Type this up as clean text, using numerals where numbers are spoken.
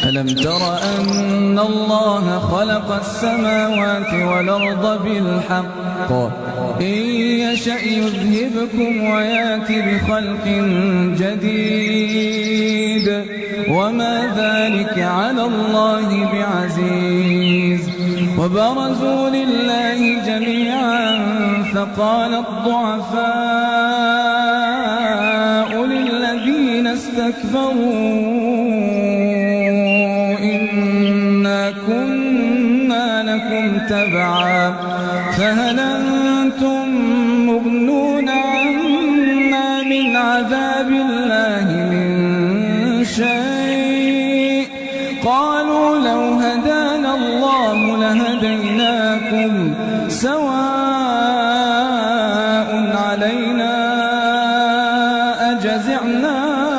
ألم تر أن الله خلق السماوات والأرض بالحق إن يشأ يذهبكم ويأت بخلق جديد وما ذلك على الله بعزيز وبرزوا لله جميعا فقال الضعفاء للذين استكبروا إنا كنا لكم تبعا فهل